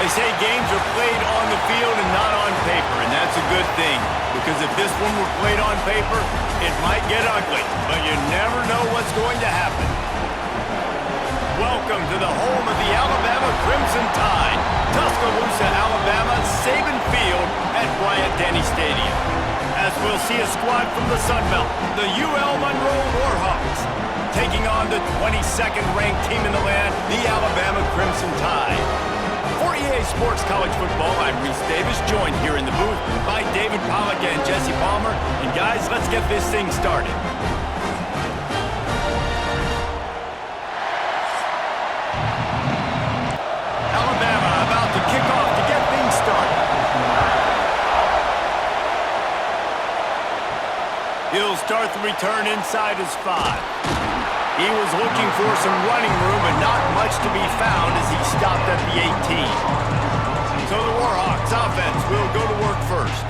They say games are played on the field and not on paper, and that's a good thing. Because if this one were played on paper, it might get ugly, but you never know what's going to happen. Welcome to the home of the Alabama Crimson Tide, Tuscaloosa, Alabama, Saban Field at Bryant-Denny Stadium. As we'll see a squad from the Sunbelt, the UL Monroe Warhawks, taking on the 22nd ranked team in the land, the Alabama Crimson Tide. For EA Sports College Football, I'm Reese Davis, joined here in the booth by David Pollack and Jesse Palmer. And guys, let's get this thing started. Alabama about to kick off to get things started. He'll start the return inside his 5. He was looking for some running room, but not much to be found as he stopped at the 18. So the Warhawks offense will go to work first.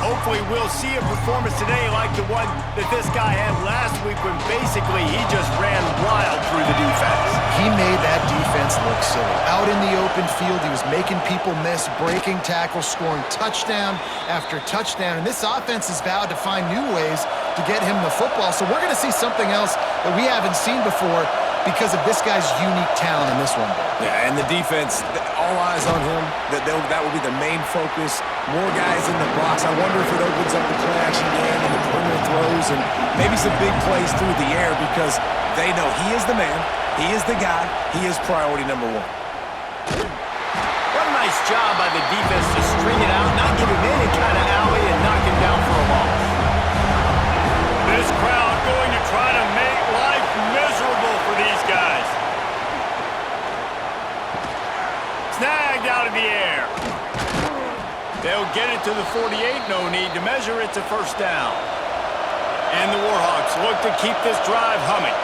Hopefully we'll see a performance today like the one that this guy had last week when basically he just ran wild through the defense. He made that defense look silly. Out in the open field, he was making people miss, breaking tackles, scoring touchdown after touchdown. And this offense has vowed to find new ways to get him the football. So we're going to see something else that we haven't seen before because of this guy's unique talent in this one. Yeah, and the defense, all eyes on him. That will be the main focus. More guys in the box. I wonder if it opens up the play-action game and the perimeter throws and maybe some big plays through the air because they know he is the man, he is the guy, he is priority number 1. What a nice job by the defense to string it out, not give him any kind of alley and knock him down for a loss. This crowd going to try to make life miserable for these guys. Snagged out of the air. They'll get it to the 48, no need to measure, it's a first down. And the Warhawks look to keep this drive humming.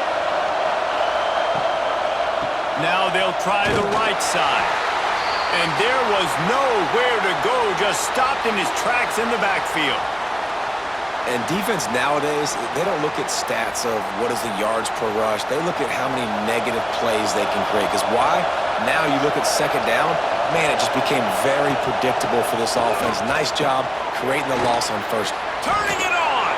Now they'll try the right side. And there was nowhere to go, just stopped in his tracks in the backfield. And defense nowadays, they don't look at stats of what is the yards per rush. They look at how many negative plays they can create. Because why? Now you look at second down, man, it just became very predictable for this offense. Nice job creating the loss on first. Turning it on!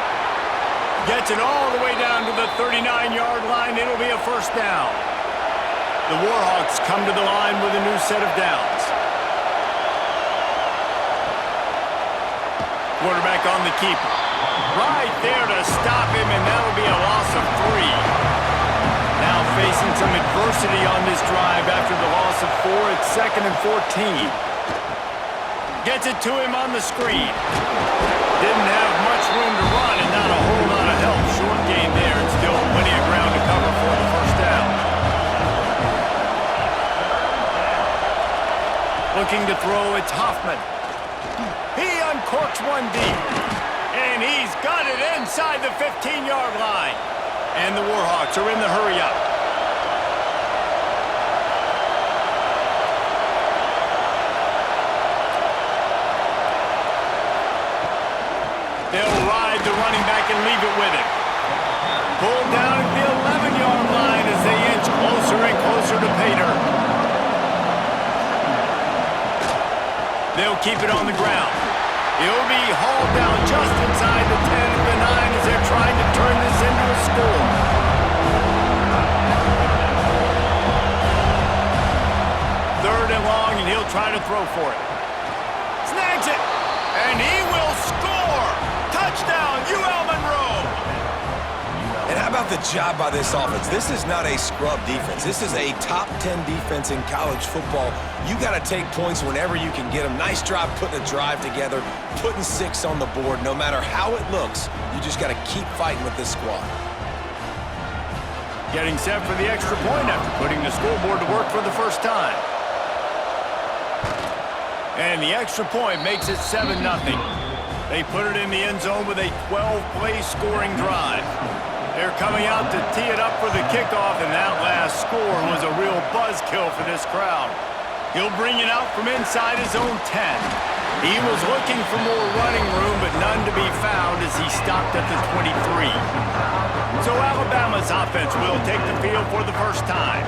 Gets it all the way down to the 39-yard line. It'll be a first down. The Warhawks come to the line with a new set of downs. Quarterback on the keeper. Right there to stop him, and that'll be a loss of 3. Now facing some adversity on this drive after the loss of 4. It's 2nd and 14. Gets it to him on the screen. Didn't have much room to run and not a whole lot of help. Short gain there and still plenty of ground to cover for the first down. Looking to throw, it's Hoffman. He uncorks one deep. And he's got it inside the 15-yard line. And the Warhawks are in the hurry-up. They'll ride the running back and leave it with him. Pulled down at the 11-yard line as they inch closer and closer to pay dirt. They'll keep it on the ground. He'll be hauled down just inside the 10 and the 9 as they're trying to turn this into a score. Third and long, and he'll try to throw for it. Snags it, and he will score! Touchdown, UL Monroe! And how about the job by this offense? This is not a scrub defense. This is a top 10 defense in college football. You got to take points whenever you can get them. Nice job putting a drive together, putting 6 on the board. No matter how it looks, you just got to keep fighting with this squad. Getting set for the extra point after putting the scoreboard to work for the first time. And the extra point makes it 7-0. They put it in the end zone with a 12-play scoring drive. They're coming out to tee it up for the kickoff, and that last score was a real buzzkill for this crowd. He'll bring it out from inside his own 10. He was looking for more running room, but none to be found as he stopped at the 23. So Alabama's offense will take the field for the first time.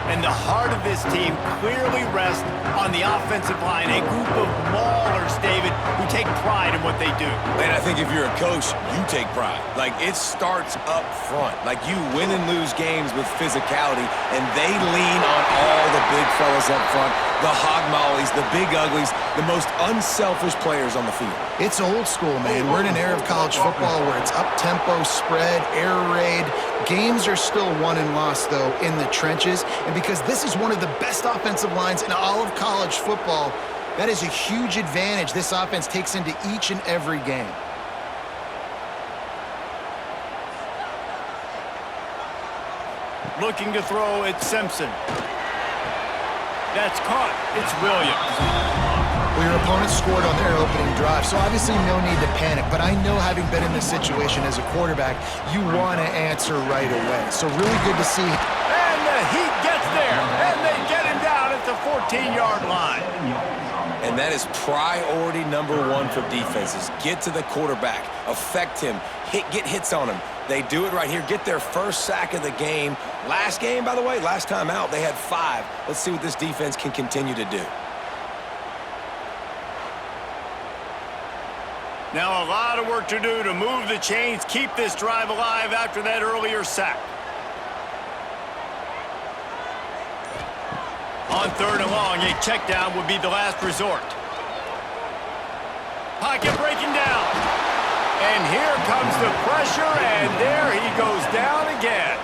And the heart of this team clearly rests on the offensive line, a group of maulers, David, who take pride in what they do. And I think if you're a coach, you take pride. Like, it starts up front. Like, you win and lose games with physicality, and they lean on all the big fellas up front, the hog mollies, the big uglies, the most unselfish players on the field. It's old school, man. We're in an era of college football where it's up-tempo, spread, air raid. Games are still won and lost, though, in the trenches. And because this is one of the best offensive lines in all of college football, that is a huge advantage this offense takes into each and every game. Looking to throw, it's Simpson. That's caught. It's Williams. Well, your opponent scored on their opening drive, so obviously no need to panic. But I know, having been in this situation as a quarterback, you want to answer right away. So really good to see. And the Heat gets there, and they get him down at the 14-yard line. And that is priority number one for defenses. Get to the quarterback, affect him, get hits on him. They do it right here. Get their first sack of the game. Last game, by the way, last time out, they had 5. Let's see what this defense can continue to do. Now a lot of work to do to move the chains, keep this drive alive after that earlier sack. On 3rd and long, a check down would be the last resort. Pocket breaking down. And here comes the pressure, and there he goes down again.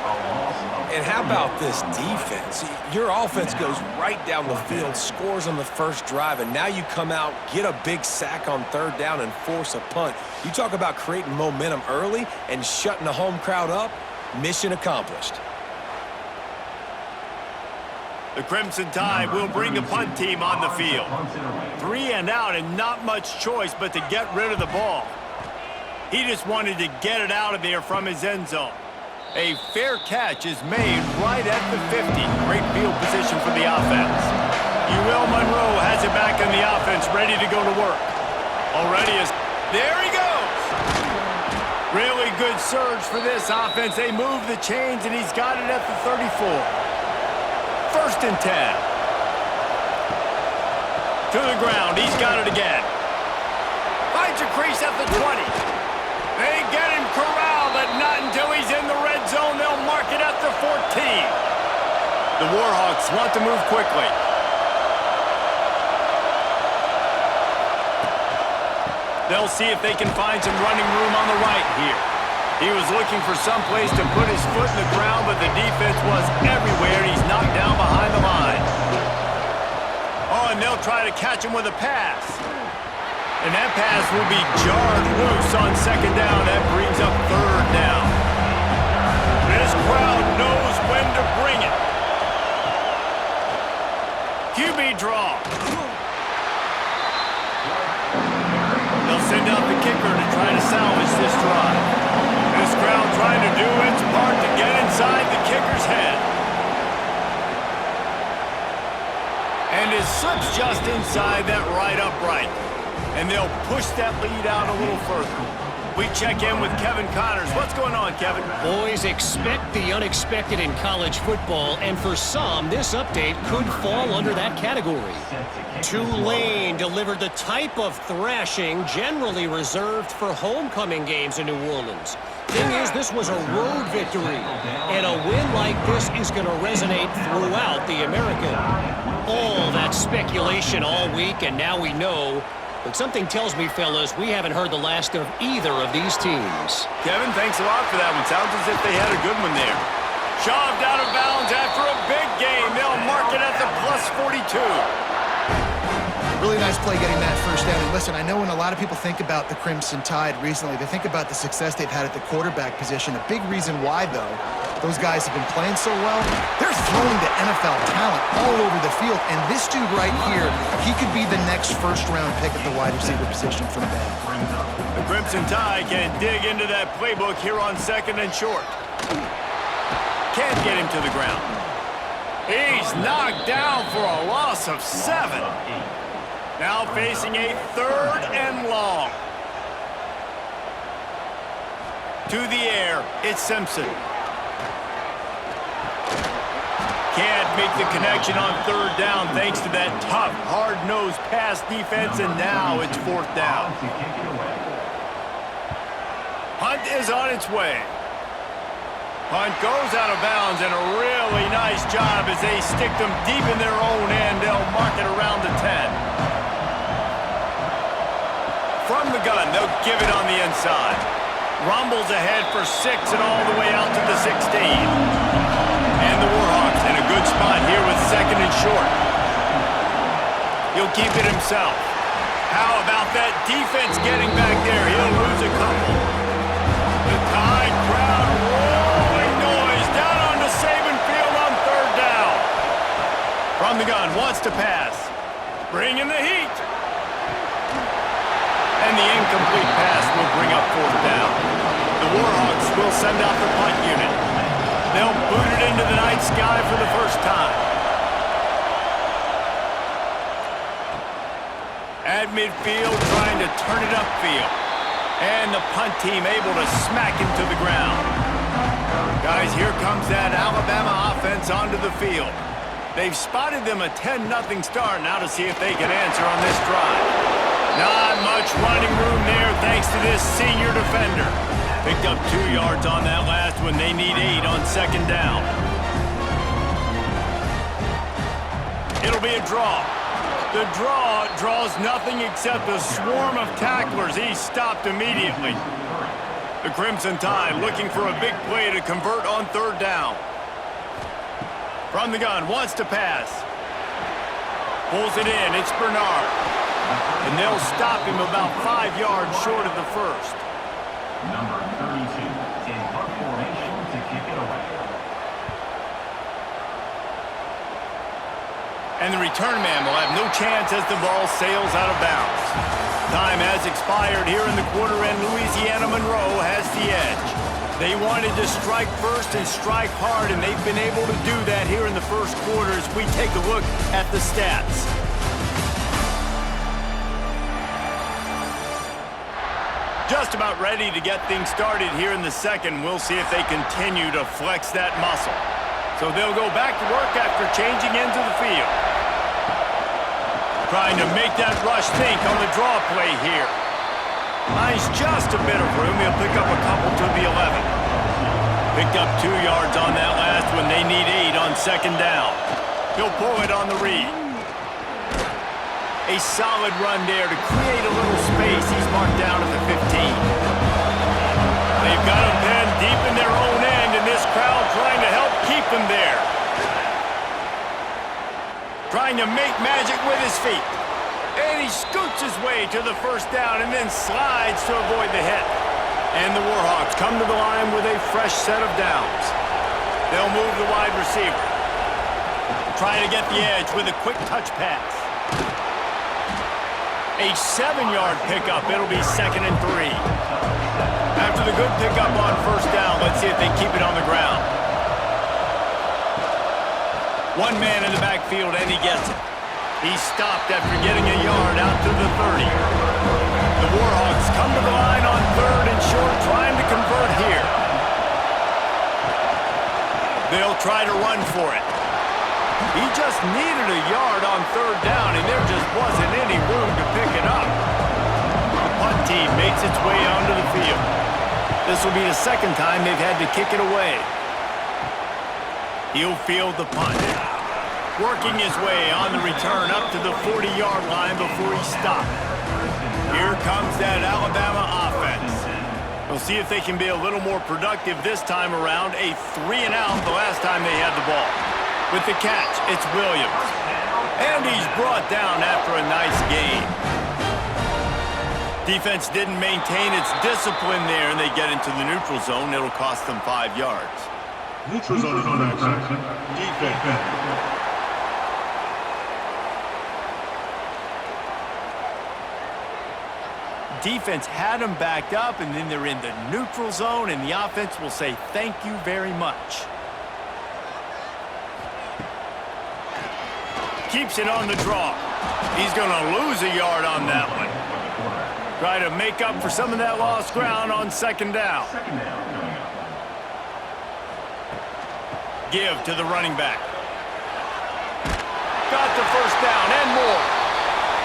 And how about this defense? Your offense goes right down the field, scores on the first drive, and now you come out, get a big sack on 3rd down, and force a punt. You talk about creating momentum early and shutting the home crowd up. Mission accomplished. The Crimson Tide will bring the punt team on the field. 3 and out, and not much choice but to get rid of the ball. He just wanted to get it out of there from his end zone. A fair catch is made right at the 50. Great field position for the offense. Monroe has it back in the offense, ready to go to work. Already is. There he goes. Really good surge for this offense. They move the chains, and he's got it at the 34. 1st and 10. To the ground. He's got it again. Finds a crease at the 20. They get him corralled, but not until he's in the red zone. They'll mark it at the 14. The Warhawks want to move quickly. They'll see if they can find some running room on the right here. He was looking for some place to put his foot in the ground, but the defense was everywhere, and he's knocked down behind the line. Oh, and they'll try to catch him with a pass. And that pass will be jarred loose on 2nd down. That brings up 3rd down. This crowd knows when to bring it. QB draw. They'll send out the kicker to try to salvage this drive. This crowd trying to do its part to get inside the kicker's head. And it slips just inside that right upright. And they'll push that lead out a little further. We check in with Kevin Connors. What's going on, Kevin? Boys, expect the unexpected in college football, and for some, this update could fall under that category. Tulane delivered the type of thrashing generally reserved for homecoming games in New Orleans. Thing is, this was a road victory, and a win like this is going to resonate throughout the American. All that speculation all week, and now we know. But something tells me, fellas, we haven't heard the last of either of these teams. Kevin, thanks a lot for that one. Sounds as if they had a good one there. Shoved out of bounds after a big game. They'll mark it at the plus 42. Really nice play getting that 1st down. And listen, I know when a lot of people think about the Crimson Tide recently, they think about the success they've had at the quarterback position. A big reason why, though, those guys have been playing so well, they're throwing to NFL talent all over the field. And this dude right here, he could be the next 1st-round pick at the wide receiver position from them. The Crimson Tide can dig into that playbook here on 2nd and short. Can't get him to the ground. He's knocked down for a loss of 7. Now facing a 3rd and long. To the air, it's Simpson. can't make the connection on third down thanks to that tough, hard-nosed pass defense, and now it's fourth down. Punt is on its way. Punt goes out of bounds, and a really nice job as they stick them deep in their own end. They'll mark it around the 10. From the gun, they'll give it on the inside. Rumbles ahead for 6 and all the way out to the 16. And the Warhawks in a good spot here with second and short. He'll keep it himself. How about that defense getting back there? He'll lose a couple. The Tide crowd rolling noise down onto Saban Field on third down. From the gun, wants to pass. Bringing the heat. And the incomplete pass will bring up fourth down. The Warhawks will send out the punt unit. They'll boot it into the night sky for the first time. At midfield, trying to turn it upfield. And the punt team able to smack him to the ground. Guys, here comes that Alabama offense onto the field. They've spotted them a 10-0 start. Now to see if they can answer on this drive. Not much running room there thanks to this senior defender. Picked up 2 yards on that last one. They need 8 on second down. It'll be a draw. The draw draws nothing except a swarm of tacklers. He's stopped immediately. The Crimson Tide looking for a big play to convert on third down. From the gun, wants to pass. Pulls it in, it's Bernard. And they'll stop him about 5 yards short of the first. Number 32 in punt formation to kick it away. And the return man will have no chance as the ball sails out of bounds. Time has expired here in the quarter, and Louisiana Monroe has the edge. They wanted to strike first and strike hard, and they've been able to do that here in the first quarter as we take a look at the stats. Just about ready to get things started here in the second. We'll see if they continue to flex that muscle. So they'll go back to work after changing into the field. Trying to make that rush think on the draw play here. Finds just a bit of room. He'll pick up a couple to the 11. Picked up 2 yards on that last one. They need 8 on second down. He'll pull it on the read. A solid run there to create a little space. He's marked down at the 15. They've got him pinned deep in their own end, and this crowd trying to help keep him there. Trying to make magic with his feet. And he scoots his way to the first down and then slides to avoid the hit. And the Warhawks come to the line with a fresh set of downs. They'll move the wide receiver. Trying to get the edge with a quick touch pass. A 7-yard pickup. It'll be 2nd and 3. After the good pickup on first down, let's see if they keep it on the ground. One man in the backfield, and he gets it. He's stopped after getting a yard out to the 30. The Warhawks come to the line on third and short, trying to convert here. They'll try to run for it. He just needed a yard on third down, and there just wasn't any room to pick it up. The punt team makes its way onto the field. This will be the second time they've had to kick it away. He'll field the punt. Working his way on the return up to the 40-yard line before he stopped. Here comes that Alabama offense. We'll see if they can be a little more productive this time around. A 3-and-out the last time they had the ball. With the catch, it's Williams. And he's brought down after a nice gain. Defense didn't maintain its discipline there, and they get into the neutral zone. It'll cost them 5 yards. Neutral zone infraction. Defense. Defense had them backed up, and then they're in the neutral zone, and the offense will say thank you very much. Keeps it on the draw. He's going to lose a yard on that one. Try to make up for some of that lost ground on second down. Give to the running back. got the first down and more.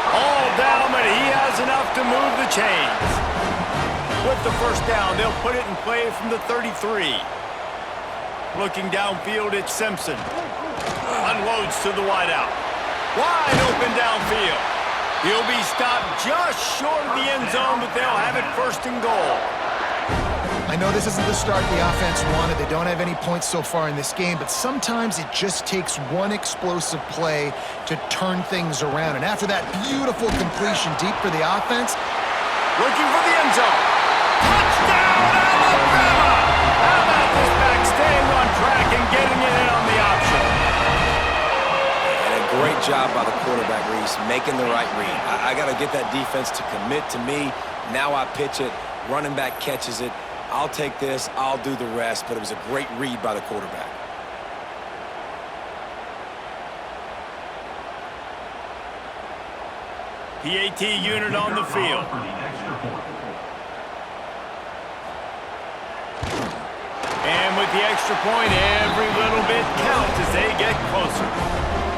All down, but he has enough to move the chains. With the first down, they'll put it in play from the 33. Looking downfield, it's Simpson. Unloads to the wideout. Wide open downfield. He'll be stopped just short of the end zone, but they'll have it first and goal. I know this isn't the start the offense wanted. They don't have any points so far in this game, but sometimes it just takes one explosive play to turn things around. And after that beautiful completion deep for the offense, looking for the end zone. Touchdown, Alabama! How about this back staying on track and getting it in on the option? And a great job by the quarterback, Reese, making the right read. I got to get that defense to commit to me. Now I pitch it. Running back catches it. I'll take this, I'll do the rest, but it was a great read by the quarterback. PAT unit on the field. And with the extra point, every little bit counts as they get closer.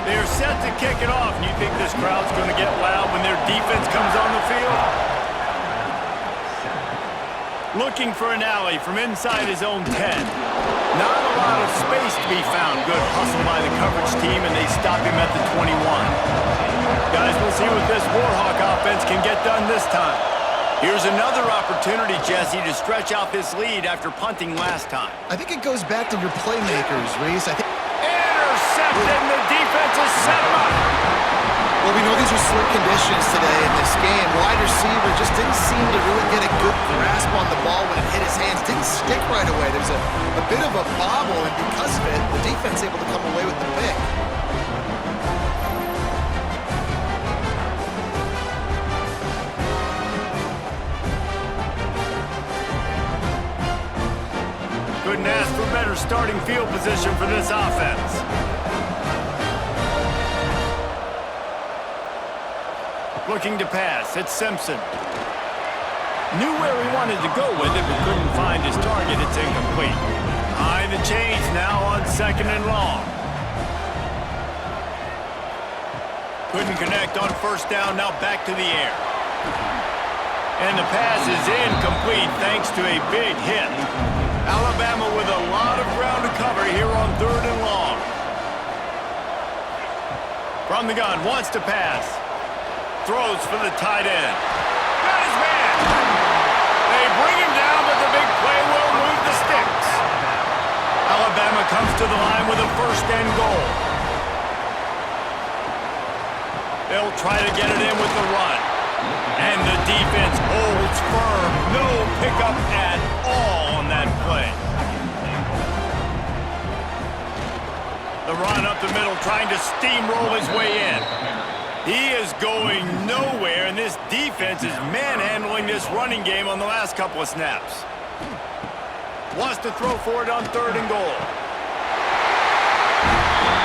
They're set to kick it off, and you think this crowd's going to get loud when their defense comes on the field? Looking for an alley from inside his own 10. Not a lot of space to be found. Good hustle by the coverage team, and they stop him at the 21. Guys, we'll see what this Warhawk offense can get done this time. Here's another opportunity, Jesse, to stretch out this lead after punting last time. I think it goes back to your playmakers, Reese. Intercepted, the defense is set up. Well, we know these are slick conditions today in this game. Wide receiver just didn't seem to really get a good grasp on the ball when it hit his hands. Didn't stick right away. There's a bit of a bobble, and because of it, the defense able to come away with the pick. Couldn't ask for better starting field position for this offense. Looking to pass, it's Simpson. Knew where he wanted to go with it, but couldn't find his target. It's incomplete. High the chains now on second and long. Couldn't connect on first down, now back to the air. And the pass is incomplete thanks to a big hit. Alabama with a lot of ground to cover here on third and long. From the gun, wants to pass. Throws for the tight end. Got his man. They bring him down, but the big play will move the sticks. Alabama comes to the line with a first and goal. They'll try to get it in with the run. And the defense holds firm. No pickup at all on that play. The run up the middle, trying to steamroll his way in. He is going nowhere, and this defense is manhandling this running game on the last couple of snaps. Wants to throw for it on third and goal.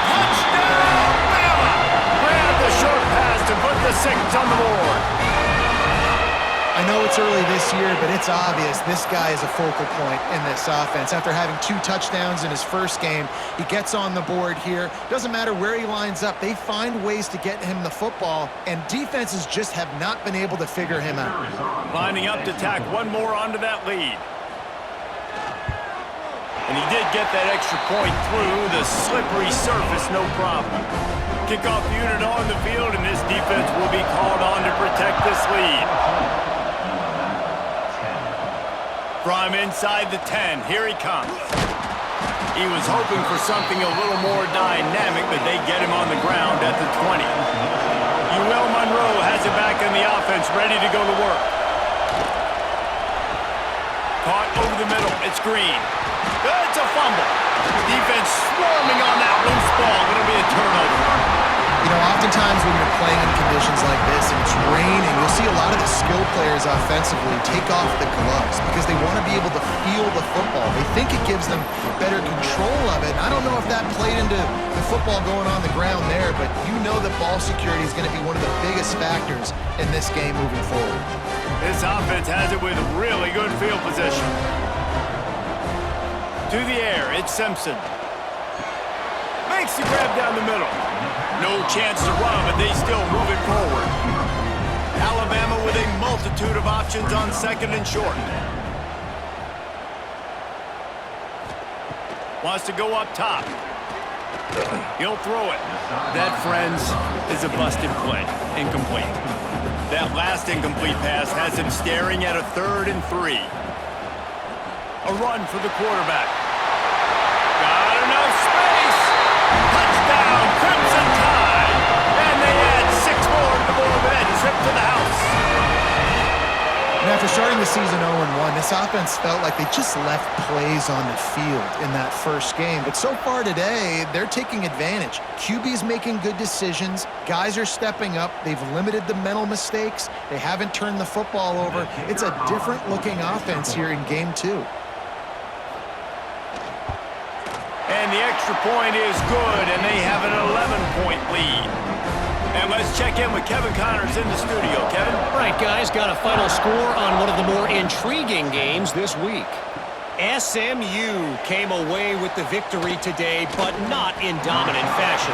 Touchdown, Bama! Grab the short pass to put the Six on the board. I know it's early this year, but it's obvious this guy is a focal point in this offense. After having 2 touchdowns in his first game, he gets on the board here. Doesn't matter where he lines up, they find ways to get him the football, and defenses just have not been able to figure him out. Lining up to tack one more onto that lead. And he did get that extra point through the slippery surface, no problem. Kickoff unit on the field, and this defense will be called on to protect this lead. From inside the 10, here he comes. He was hoping for something a little more dynamic, but they get him on the ground at the 20. Louisiana Monroe has it back in the offense, ready to go to work. Caught over the middle, it's Green. It's a fumble. Defense swarming on that loose ball. It'll be a turnover. You know, oftentimes when you're playing in conditions like this and it's raining, you'll see a lot of the skill players offensively take off the gloves because they want to be able to feel the football. They think it gives them better control of it. And I don't know if that played into the football going on the ground there, but you know that ball security is going to be one of the biggest factors in this game moving forward. This offense has it with really good field position. To the air, it's Simpson. Makes the grab down the middle. No chance to run, but they still move it forward. Alabama with a multitude of options on second and short. Wants to go up top. He'll throw it. That, friends, is a busted play. Incomplete. That last incomplete pass has him staring at a 3rd and 3. A run for the quarterback. Got enough space. Touchdown, Crimson Tide. And they add 6 more to the board with that trip to the house. And after starting the season 0-1, this offense felt like they just left plays on the field in that first game. But so far today, they're taking advantage. QB's making good decisions. Guys are stepping up. They've limited the mental mistakes. They haven't turned the football over. It's a different-looking offense here in Game 2. And the extra point is good, and they have an 11-point lead. And let's check in with Kevin Connors in the studio. Kevin? All right, guys, got a final score on one of the more intriguing games this week. SMU came away with the victory today, but not in dominant fashion.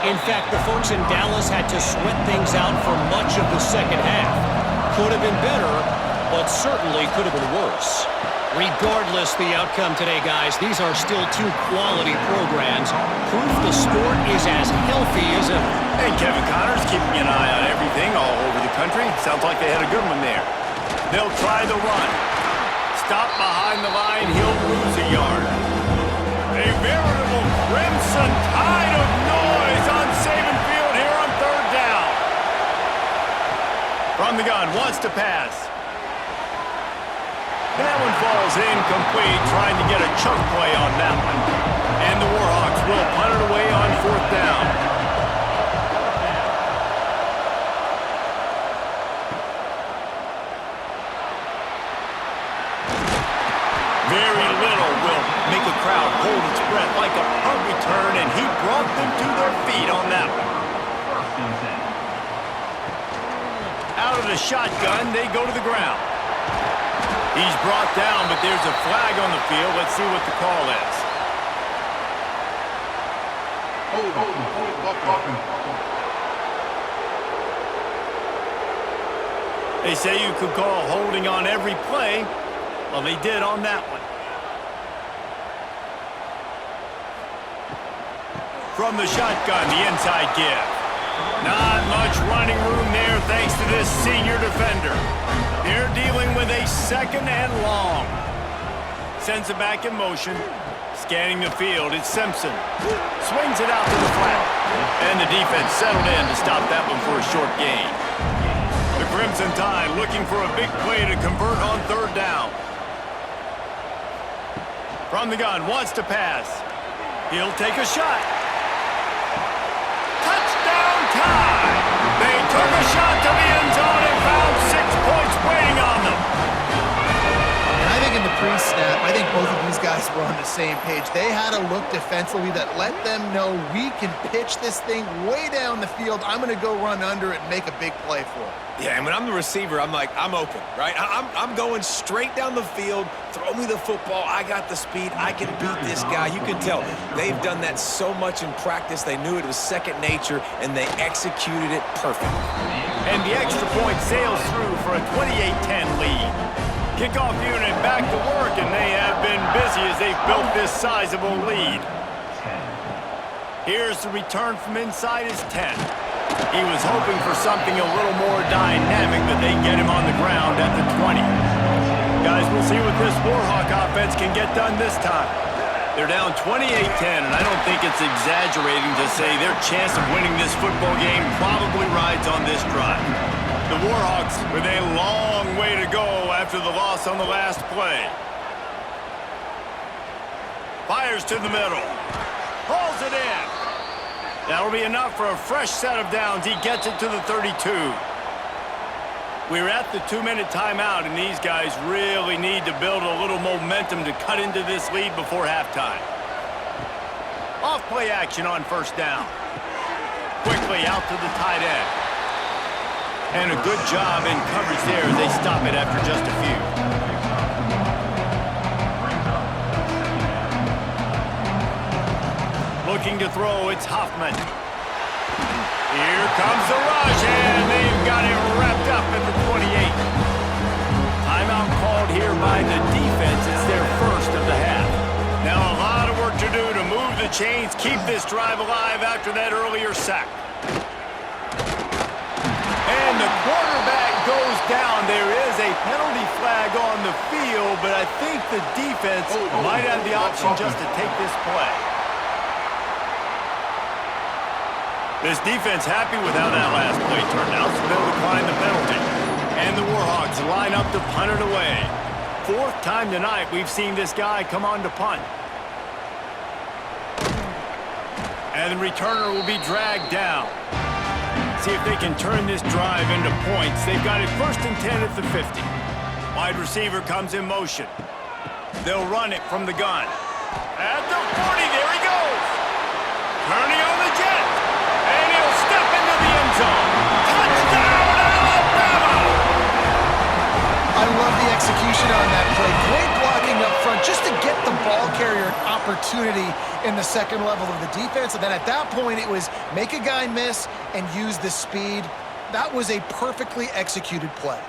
In fact, the folks in Dallas had to sweat things out for much of the second half. Could have been better, but certainly could have been worse. Regardless the outcome today, guys, these are still 2 quality programs. Proof the sport is as healthy as ever. And Kevin Connors keeping an eye on everything all over the country. Sounds like they had a good one there. They'll try the run. Stop behind the line. He'll lose a yard. A veritable crimson tide of noise on Saban Field here on 3rd down. From the gun, wants to pass. That one falls incomplete, trying to get a chunk play on that one. And the Warhawks will punt it away on 4th down. Very little will make a crowd hold its breath like a punt return, and he brought them to their feet on that one. Out of the shotgun, they go to the ground. He's brought down, but there's a flag on the field. Let's see what the call is. They say you could call holding on every play. Well, they did on that one. From the shotgun, the inside give. Not much running room there thanks to this senior defender. They're dealing with a 2nd and long. Sends it back in motion. Scanning the field, it's Simpson. Swings it out to the flat. And the defense settled in to stop that one for a short gain. The Crimson Tide looking for a big play to convert on 3rd down. From the gun, wants to pass. He'll take a shot. Touchdown Tide! They took a shot to the end zone and found 6 points waiting on them. And I think in the pre-snap, I think both of these guys were on the same page. They had a look defensively that let them know we can pitch this thing way down the field. I'm going to go run under it and make a big play for it. Yeah, and when I'm the receiver, I'm like, I'm open, right? I'm going straight down the field. Throw me the football. I got the speed. I can beat this guy. You can tell they've done that so much in practice. They knew it was second nature, and they executed it perfectly. And the extra point sails through for a 28-10 lead. Kickoff unit back to work, and they have been busy as they've built this sizable lead. Here's the return from inside his 10. He was hoping for something a little more dynamic, but they get him on the ground at the 20. Guys, we'll see what this Warhawk offense can get done this time. They're down 28-10, and I don't think it's exaggerating to say their chance of winning this football game probably rides on this drive. The Warhawks with a long way to go after the loss on the last play. Fires to the middle. Hauls it in. That'll be enough for a fresh set of downs. He gets it to the 32. We're at the 2-minute timeout, and these guys really need to build a little momentum to cut into this lead before halftime. Off-play action on 1st down. Quickly out to the tight end. And a good job in coverage there as they stop it after just a few. Looking to throw, it's Hoffman. Here comes the rush, and they've got it wrapped up at the 28. Timeout called here by the defense. It's their first of the half. Now a lot of work to do to move the chains, keep this drive alive after that earlier sack. And the quarterback goes down. There is a penalty flag on the field, but I think the defense might have the option just to take this play. This defense happy with how that last play turned out, so they'll decline the penalty. And the Warhawks line up to punt it away. Fourth time tonight we've seen this guy come on to punt. And the returner will be dragged down. See if they can turn this drive into points. They've got it 1st and 10 at the 50. Wide receiver comes in motion. They'll run it from the gun. At the 40, there he goes. Turning on the jet. And he'll step into the end zone. Touchdown, Alabama! I love the execution on that play. Great blocking up front just to get the ball carrier an opportunity in the second level of the defense. And then at that point, it was make a guy miss and use the speed. That was a perfectly executed play.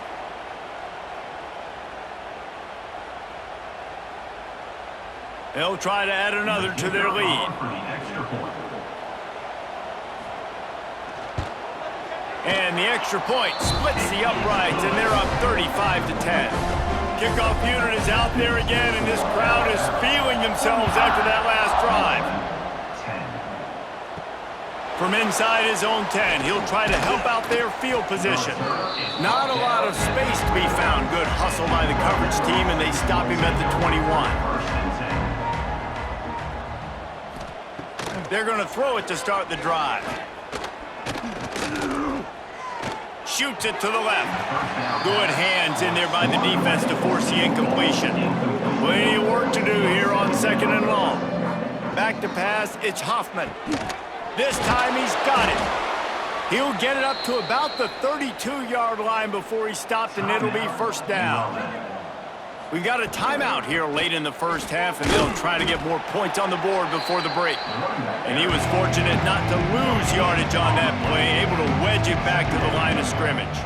They'll try to add another to their lead. And the extra point splits the uprights, and they're up 35-10. Kickoff unit is out there again, and this crowd is feeling themselves after that last drive. From inside his own 10, he'll try to help out their field position. Not a lot of space to be found. Good hustle by the coverage team, and they stop him at the 21. They're going to throw it to start the drive. Shoots it to the left. Good hands in there by the defense to force the incompletion. Plenty of work to do here on 2nd and long. Back to pass, it's Hoffman. This time he's got it. He'll get it up to about the 32-yard line before he stopped, and it'll be 1st down. We've got a timeout here late in the first half, and they'll try to get more points on the board before the break. And he was fortunate not to lose yardage on that play, able to wedge it back to the line of scrimmage.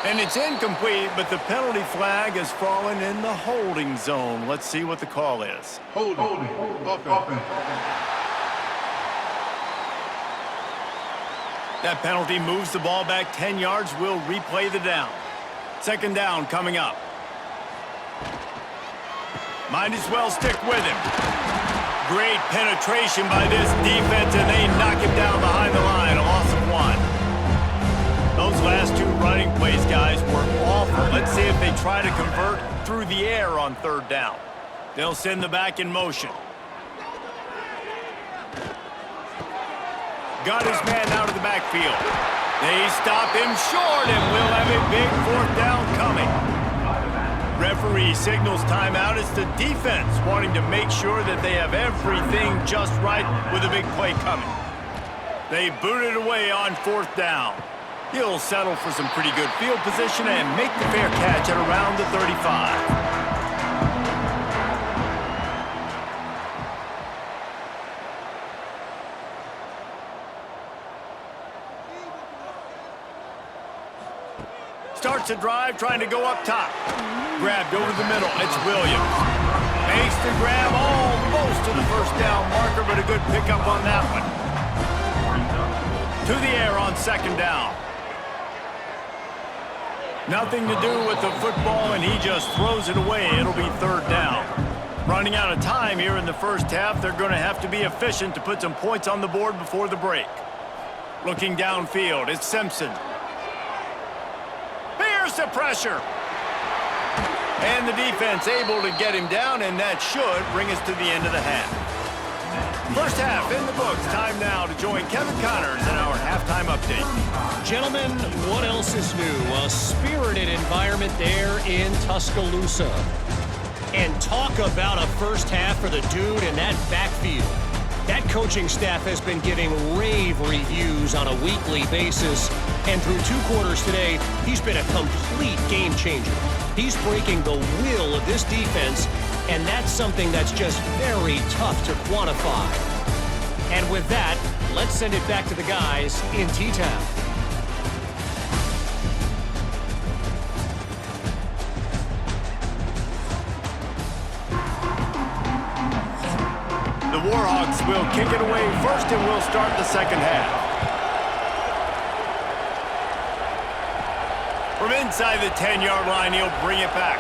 And it's incomplete, but the penalty flag has fallen in the holding zone. Let's see what the call is. Holding. Offense. That penalty moves the ball back 10 yards. We'll replay the down. 2nd down coming up. Might as well stick with him. Great penetration by this defense, and they knock him down behind the line. A loss of 1. Those last 2 running plays, guys, were awful. Let's see if they try to convert through the air on 3rd down. They'll send the back in motion. Got his man out of the backfield. They stop him short, and we'll have a big 4th down coming. Referee signals timeout. It's the defense wanting to make sure that they have everything just right with a big play coming. They boot it away on 4th down. He'll settle for some pretty good field position and make the fair catch at around the 35. Starts a drive, trying to go up top. Grabbed over the middle. It's Williams. Makes the grab almost to the 1st down marker, but a good pickup on that one. To the air on 2nd down. Nothing to do with the football, and he just throws it away. It'll be 3rd down. Running out of time here in the first half. They're going to have to be efficient to put some points on the board before the break. Looking downfield, it's Simpson. The pressure. And the defense able to get him down, and that should bring us to the end of the half. First half in the books. Time now to join Kevin Connors in our halftime update. Gentlemen, what else is new? A spirited environment there in Tuscaloosa. And talk about a first half for the dude in that backfield. That coaching staff has been giving rave reviews on a weekly basis, and through 2 quarters today, he's been a complete game changer. He's breaking the will of this defense And that's something that's just very tough to quantify. And with that, let's send it back to the guys in T-Town. The Warhawks will kick it away first and will start the second half. From inside the 10-yard line, he'll bring it back.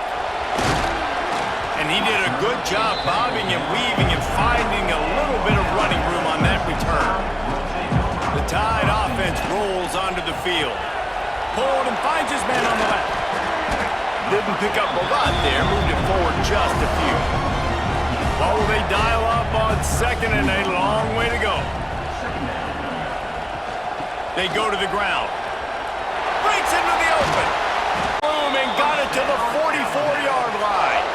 And he did a good job bobbing and weaving and finding a little bit of running room on that return. The Tide offense rolls onto the field. Pulled and finds his man on the left. Didn't pick up a lot there, moved it forward just a few. Oh, they dial up on second and a long way to go. They go to the ground. Breaks into the open. Boom, and got it to the 44-yard line.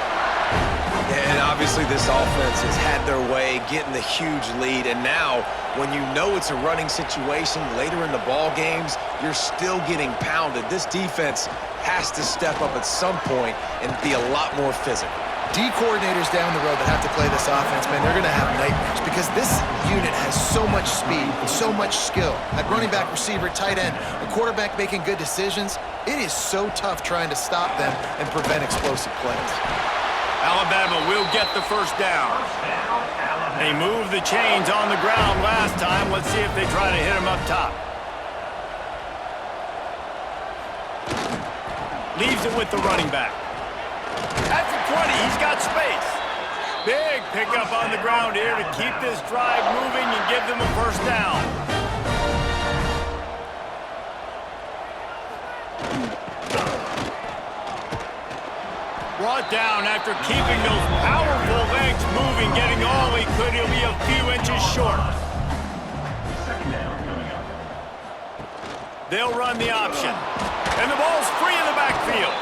And obviously this offense has had their way getting the huge lead. And now, when you know it's a running situation later in the ball games, you're still getting pounded. This defense has to step up at some point and be a lot more physical. D coordinators down the road that have to play this offense, man, they're going to have nightmares because this unit has so much speed and so much skill. At running back, receiver, tight end, a quarterback making good decisions, it is so tough trying to stop them and prevent explosive plays. Alabama will get the first down. They moved the chains on the ground last time. Let's see if they try to hit him up top. Leaves it with the running back. At the 20, he's got space. Big pickup on the ground here to keep this drive moving and give them a first down. Brought down after keeping those powerful legs moving, getting all he could. He'll be a few inches short. They'll run the option. And the ball's free in the backfield.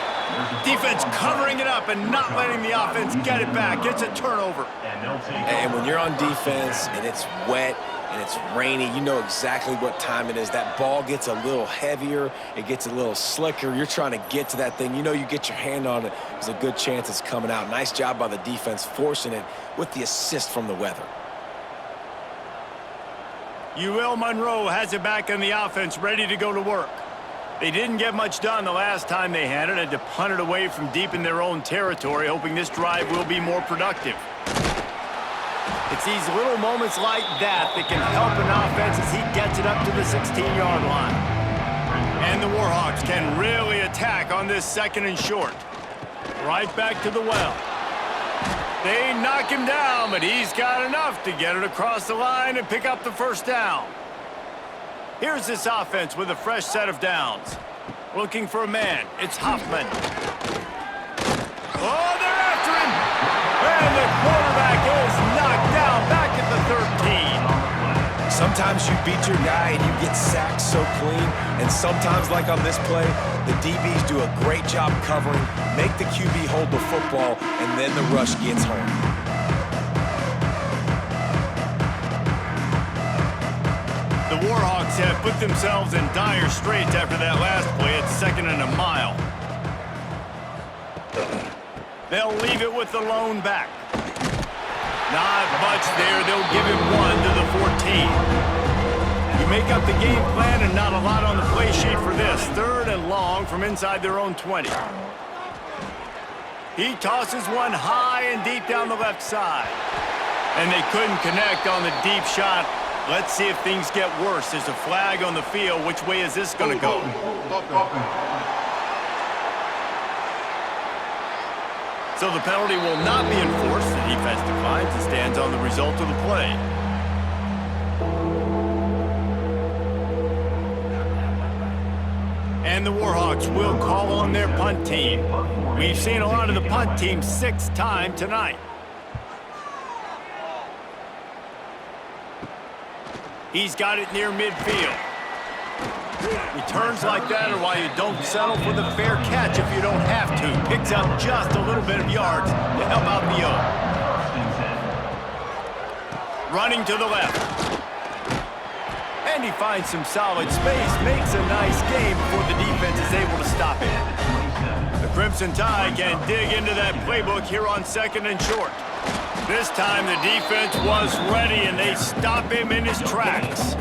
Defense covering it up and not letting the offense get it back. It's a turnover. And when you're on defense and it's wet and it's rainy, you know exactly what time it is. That ball gets a little heavier. It gets a little slicker. You're trying to get to that thing. You know you get your hand on it. There's a good chance it's coming out. Nice job by the defense forcing it with the assist from the weather. UL Monroe has it back in the offense, ready to go to work. They didn't get much done the last time they had it. Had to punt it away from deep in their own territory, hoping this drive will be more productive. It's these little moments like that that can help an offense as he gets it up to the 16-yard line. And the Warhawks can really attack on this second and short. Right back to the well. They knock him down, but he's got enough to get it across the line and pick up the first down. Here's this offense with a fresh set of downs. Looking for a man. It's Hoffman. Oh, they're after him! And the quarterback is knocked down back at the 13. Sometimes you beat your guy and you get sacked so clean, and sometimes, like on this play, the DBs do a great job covering, make the QB hold the football, and then the rush gets home. The Warhawks have put themselves in dire straits after that last play at 2nd and a mile. They'll leave it with the lone back. Not much there. They'll give him one to the 14. You make up the game plan and not a lot on the play sheet for this. 3rd and long from inside their own 20. He tosses one high and deep down the left side. And they couldn't connect on the deep shot. Let's see if things get worse. There's a flag on the field. Which way is this going to go? So the penalty will not be enforced. The defense declines and stands on the result of the play. And the Warhawks will call on their punt team. We've seen a lot of the punt team 6 times tonight. He's got it near midfield. Returns like that are why you don't settle for the fair catch if you don't have to. Picks up just a little bit of yards to help out the O. Running to the left. And he finds some solid space, makes a nice game before the defense is able to stop it. The Crimson Tide can dig into that playbook here on 2nd and short. This time the defense was ready and they stop him in his tracks.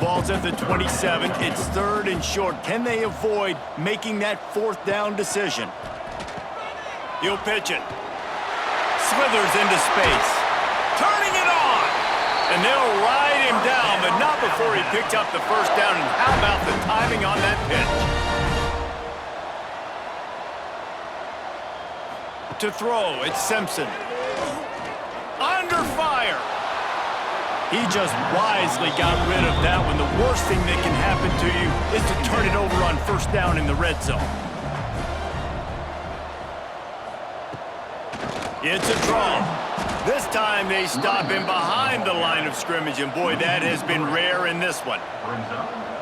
Ball's at the 27. It's 3rd and short. Can they avoid making that 4th down decision? He'll pitch it. Slithers into space. Turning it on! And they'll ride him down, but not before he picked up the 1st down. And how about the timing on that pitch? To throw, it's Simpson. Under fire! He just wisely got rid of that one. The worst thing that can happen to you is to turn it over on 1st down in the red zone. It's a draw. This time they stop him behind the line of scrimmage, and boy, that has been rare in this one.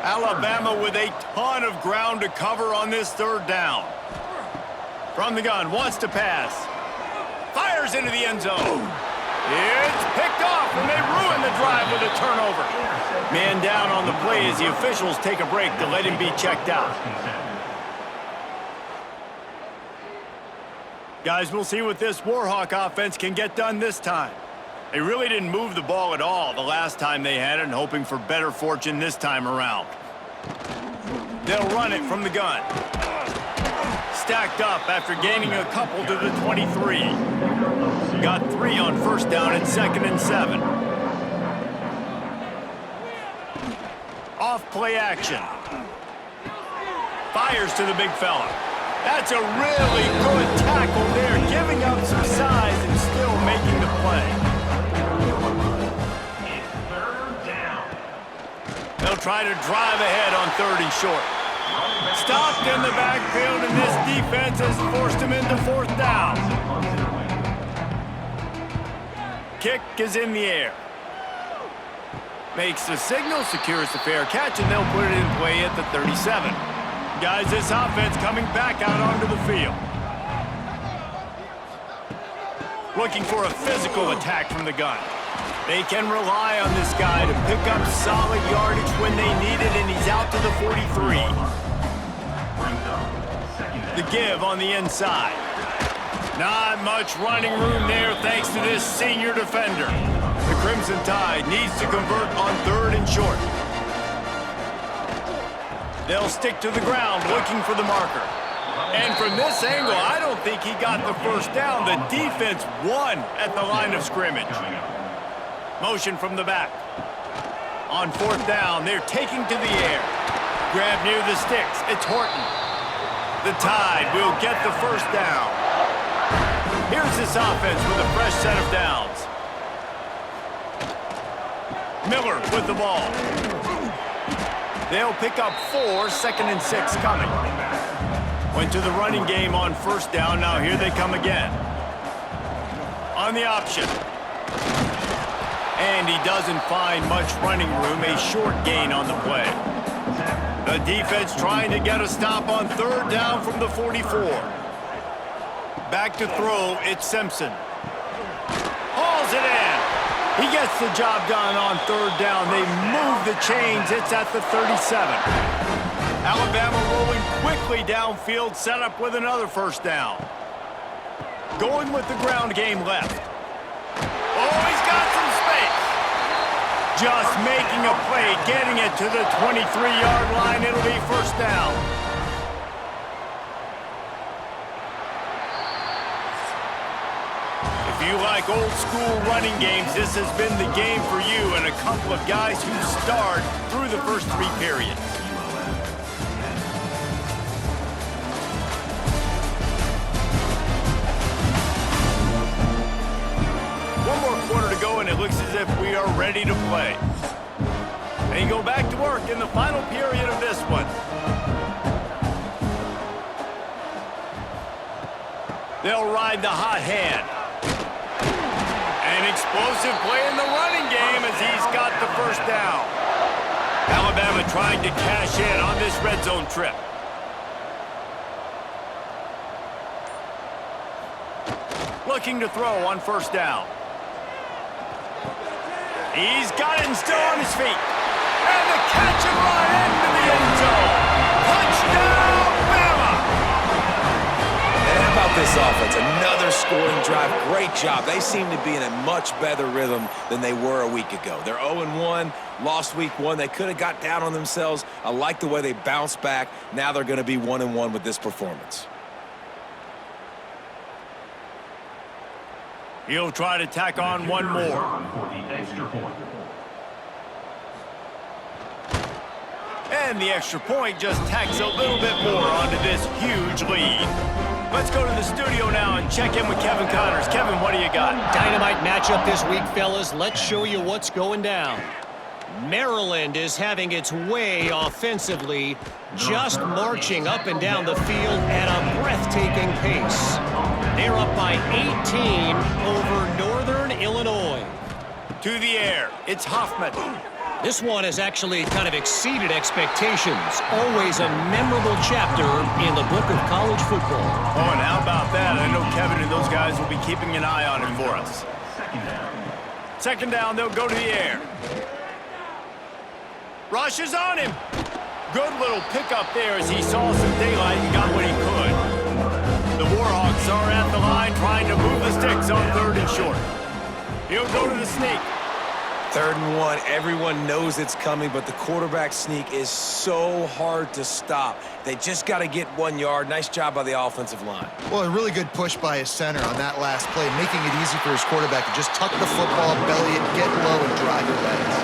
Alabama with a ton of ground to cover on this 3rd down. From the gun, wants to pass. Fires into the end zone. It's picked off, and they ruin the drive with a turnover. Man down on the play as the officials take a break to let him be checked out. Guys, we'll see what this Warhawk offense can get done this time. They really didn't move the ball at all the last time they had it, and hoping for better fortune this time around. They'll run it from the gun. Stacked up after gaining a couple to the 23. Got 3 on 1st down and 2nd and 7. Off play action. Fires to the big fella. That's a really good tackle there, giving up some size and still making the play. It's 3rd down. They'll try to drive ahead on 3rd and short. Stopped in the backfield, and this defense has forced him into 4th down. Kick is in the air. Makes the signal, secures the fair catch, and they'll put it in play at the 37. Guys, this offense coming back out onto the field. Looking for a physical attack from the gun. They can rely on this guy to pick up solid yardage when they need it, and he's out to the 43. The give on the inside. Not much running room there thanks to this senior defender. The Crimson Tide needs to convert on 3rd and short. They'll stick to the ground looking for the marker. And from this angle, I don't think he got the 1st down. The defense won at the line of scrimmage. Motion from the back. On 4th down, they're taking to the air. Grab near the sticks. It's Horton. The Tide will get the 1st down. Here's this offense with a fresh set of downs. Miller with the ball. They'll pick up 4, 2nd and 6 coming. Went to the running game on 1st down. Now here they come again. On the option. And he doesn't find much running room. A short gain on the play. The defense trying to get a stop on 3rd down from the 44. Back to throw, it's Simpson. Hauls it in. He gets the job done on 3rd down. They move the chains. It's at the 37. Alabama rolling quickly downfield, set up with another 1st down. Going with the ground game left. Oh, he's got some space. Just making a play, getting it to the 23-yard line. It'll be 1st down. If you like old school running games, this has been the game for you and a couple of guys who starred through the first 3 periods. One more quarter to go, and it looks as if we are ready to play. They go back to work in the final period of this one. They'll ride the hot hand. An explosive play in the running game as he's got the 1st down. Alabama trying to cash in on this red zone trip. Looking to throw on 1st down. He's got it and still on his feet. And the catch and run into the end zone. Touchdown, Bama! about this offense? Another scoring drive. Great job. They seem to be in a much better rhythm than they were a week ago. They're 0-1, lost week 1. They could have got down on themselves. I like the way they bounced back. Now they're going to be 1-1 with this performance. He'll try to tack on one more. For the extra point. And the extra point just tacks a little bit more onto this huge lead. Let's go to the studio now and check in with Kevin Connors. Kevin, what do you got? Dynamite matchup this week, fellas. Let's show you what's going down. Maryland is having its way offensively, just marching up and down the field at a breathtaking pace. They're up by 18 over Northern Illinois. To the air, it's Hoffman. This one has actually kind of exceeded expectations. Always a memorable chapter in the book of college football. Oh, and how about that? I know Kevin and those guys will be keeping an eye on it for us. Second down, they'll go to the air. Rush is on him. Good little pickup there as he saw some daylight and got what he could. The Warhawks are at the line trying to move the sticks on 3rd and short. He'll go to the sneak. 3rd and 1, everyone knows it's coming, but the quarterback sneak is so hard to stop. They just got to get 1 yard. Nice job by the offensive line. Well, a really good push by his center on that last play, making it easy for his quarterback to just tuck the football, belly it, get low, and drive your legs.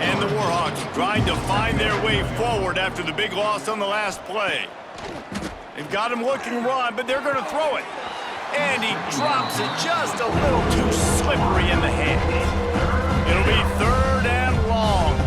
And the Warhawks trying to find their way forward after the big loss on the last play. They've got him looking run, but they're going to throw it. And he drops it just a little too slippery in the hands. It'll be 3rd and long.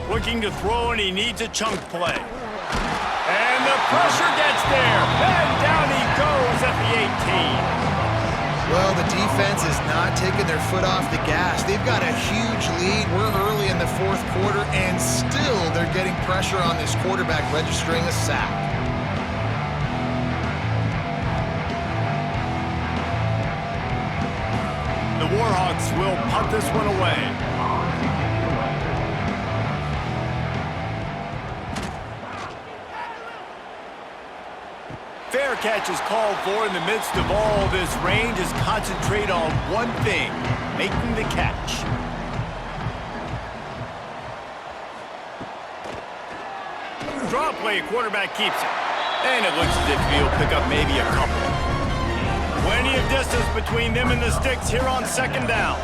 Looking to throw, and he needs a chunk play. And the pressure gets there. And down he goes at the 18. Well, the defense is not taking their foot off the gas. They've got a huge lead. We're early in the 4th quarter, and still they're getting pressure on this quarterback, registering a sack. The Warhawks will punt this one away. Fair catch is called for in the midst of all this rain. Just concentrate on one thing, making the catch. Draw play, quarterback keeps it. And it looks as if he'll pick up maybe a couple. Plenty of distance between them and the sticks here on 2nd down.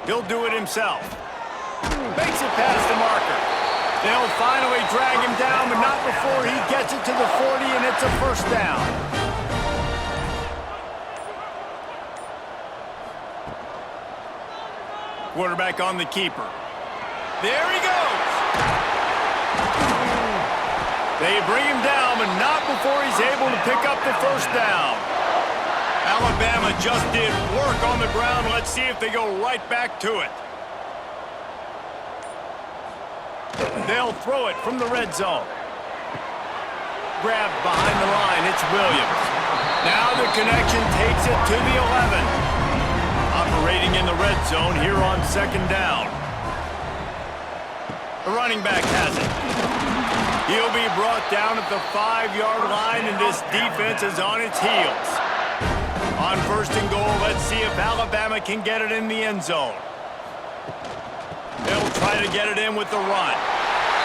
He'll do it himself. Makes it past the marker. They'll finally drag him down, but not before he gets it to the 40, and it's a 1st down. Quarterback on the keeper. There he goes. They bring him down, but not before he's able to pick up the 1st down. Alabama just did work on the ground. Let's see if they go right back to it. They'll throw it from the red zone. Grabbed behind the line, it's Williams. Now the connection takes it to the 11. Operating in the red zone here on 2nd down. The running back has it. He'll be brought down at the 5-yard line, and this defense is on its heels. On 1st and goal, let's see if Alabama can get it in the end zone. They'll try to get it in with the run.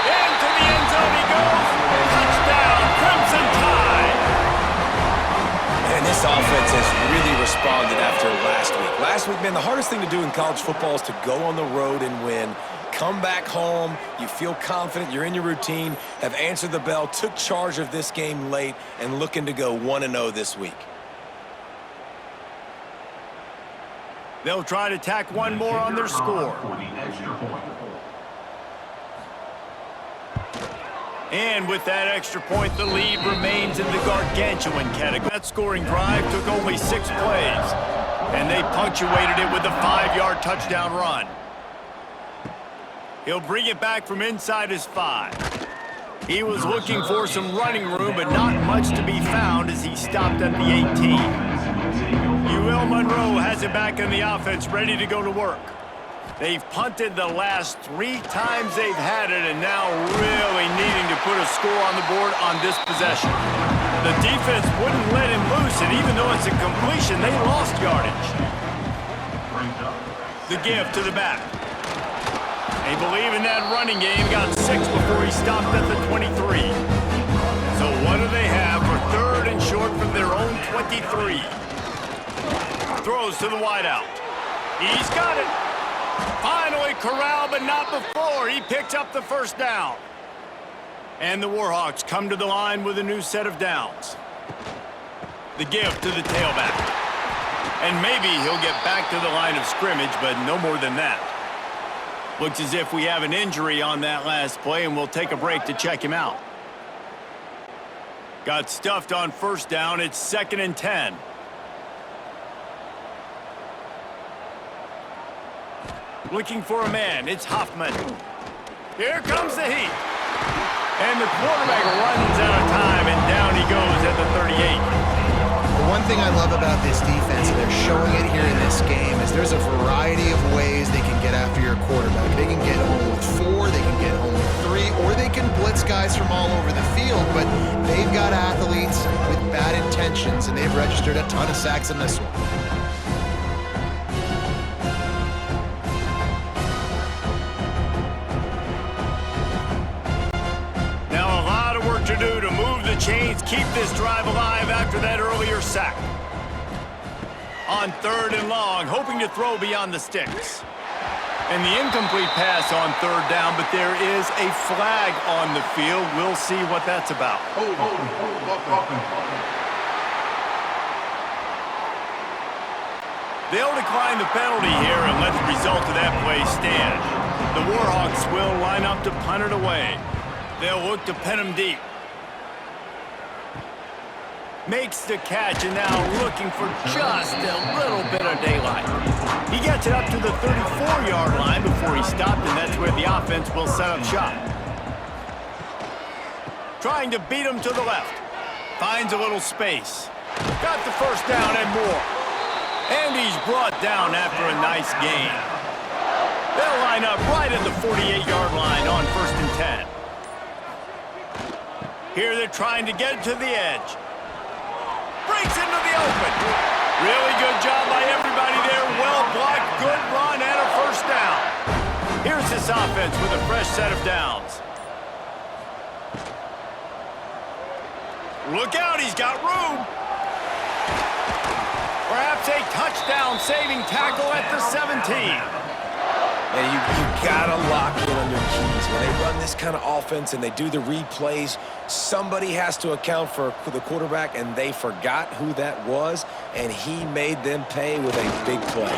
Into the end zone he goes. Touchdown, Crimson Tide. And this offense has really responded after last week. Last week, man, the hardest thing to do in college football is to go on the road and win. Come back home, you feel confident, you're in your routine, have answered the bell, took charge of this game late, and looking to go 1-0 this week. They'll try to tack one more on their score. For the extra point. And with that extra point, the lead remains in the gargantuan category. That scoring drive took only 6 plays, and they punctuated it with a 5-yard touchdown run. He'll bring it back from inside his 5. He was looking for some running room, but not much to be found as he stopped at the 18. UL Monroe has it back in the offense, ready to go to work. They've punted the last 3 times they've had it, and now really needing to put a score on the board on this possession. The defense wouldn't let him loose, and even though it's a completion, they lost yardage. The give to the back. They believe in that running game. Got 6 before he stopped at the 23. So what do they have for 3rd and short from their own 23? Throws to the wideout. He's got it. Finally corralled, but not before. He picked up the first down. And the Warhawks come to the line with a new set of downs. The give to the tailback. And maybe he'll get back to the line of scrimmage, but no more than that. Looks as if we have an injury on that last play, and we'll take a break to check him out. Got stuffed on first down. It's 2nd and 10. Looking for a man. It's Hoffman. Here comes the heat. And the quarterback runs out of time, and down he goes at the 38. The one thing I love about this defense, and they're showing it here in this game, is there's a variety of ways they can get after your quarterback. They can get home with 4, they can get home with 3, or they can blitz guys from all over the field, but they've got athletes with bad intentions, and they've registered a ton of sacks in this one. To do to move the chains, keep this drive alive after that earlier sack. On 3rd and long, hoping to throw beyond the sticks. And the incomplete pass on 3rd down, but there is a flag on the field. We'll see what that's about. They'll decline the penalty here and let the result of that play stand. The Warhawks will line up to punt it away. They'll look to pin him deep. Makes the catch, and now looking for just a little bit of daylight. He gets it up to the 34-yard line before he stopped, and that's where the offense will set up shop. Trying to beat him to the left. Finds a little space. Got the first down and more. And he's brought down after a nice gain. They'll line up right at the 48-yard line on 1st and 10. Here they're trying to get it to the edge. Breaks into the open. Really good job by everybody there. Well blocked, good run, and a first down. Here's this offense with a fresh set of downs. Look out, he's got room. Perhaps a touchdown-saving tackle at the 17. And you gotta lock in on your keys. When they run this kind of offense and they do the replays, somebody has to account for the quarterback, and they forgot who that was, and he made them pay with a big play.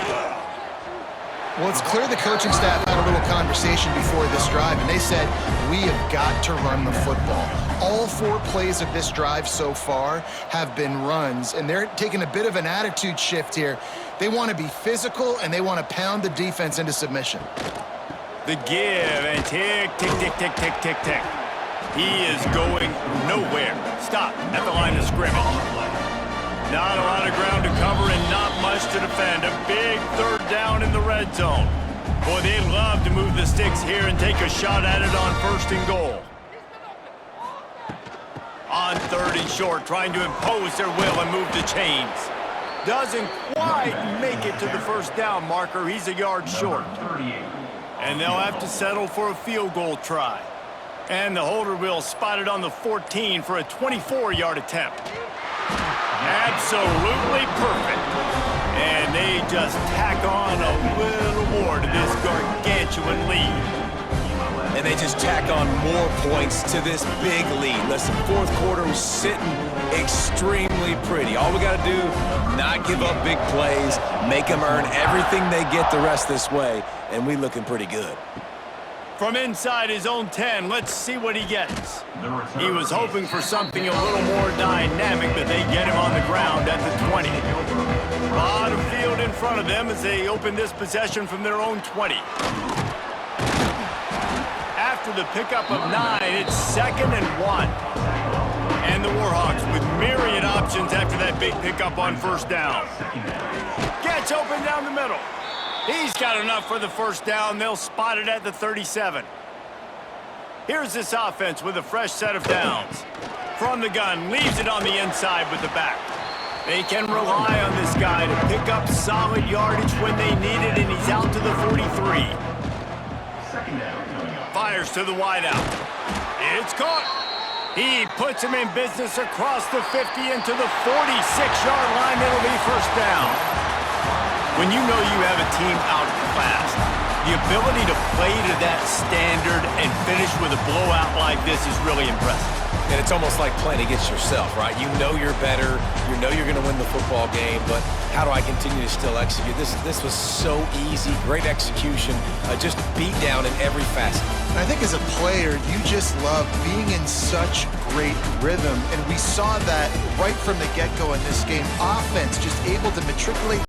Well, it's clear the coaching staff had a little conversation before this drive, and they said, we have got to run the football. All 4 plays of this drive so far have been runs, and they're taking a bit of an attitude shift here. They want to be physical, and they want to pound the defense into submission. The give, and tick, tick, tick, tick, tick, tick, tick. He is going nowhere. Stop at the line of scrimmage. Not a lot of ground to cover and not much to defend. A big 3rd down in the red zone. Boy, they'd love to move the sticks here and take a shot at it on 1st and goal. On 3rd and short, trying to impose their will and move the chains. Doesn't quite make it to the first down marker. He's a yard short. And they'll have to settle for a field goal try. And the holder will spot it on the 14 for a 24-yard attempt. Absolutely perfect. And they just tack on a little more to this gargantuan lead. And they just tack on more points to this big lead. Listen, 4th quarter was sitting extremely pretty. All we got to do, not give up big plays, make them earn everything they get the rest this way, and we looking pretty good. From inside his own 10, let's see what he gets. He was hoping for something a little more dynamic, but they get him on the ground at the 20. A lot of field in front of them as they open this possession from their own 20. After the pickup of 9, it's 2nd and 1. And the Warhawks with myriad options after that big pickup on first down. Gets open down the middle. He's got enough for the first down. They'll spot it at the 37. Here's this offense with a fresh set of downs. From the gun, leaves it on the inside with the back. They can rely on this guy to pick up solid yardage when they need it, and he's out to the 43. Fires to the wideout. It's caught. He puts him in business across the 50 into the 46-yard line. It'll be first down. When you know you have a team outclassed, the ability to play to that standard and finish with a blowout like this is really impressive. And it's almost like playing against yourself, right? You know you're better. You know you're going to win the football game, but how do I continue to still execute? This was so easy. Great execution. Just beat down in every facet. And I think as a player, you just love being in such great rhythm. And we saw that right from the get-go in this game. Offense just able to matriculate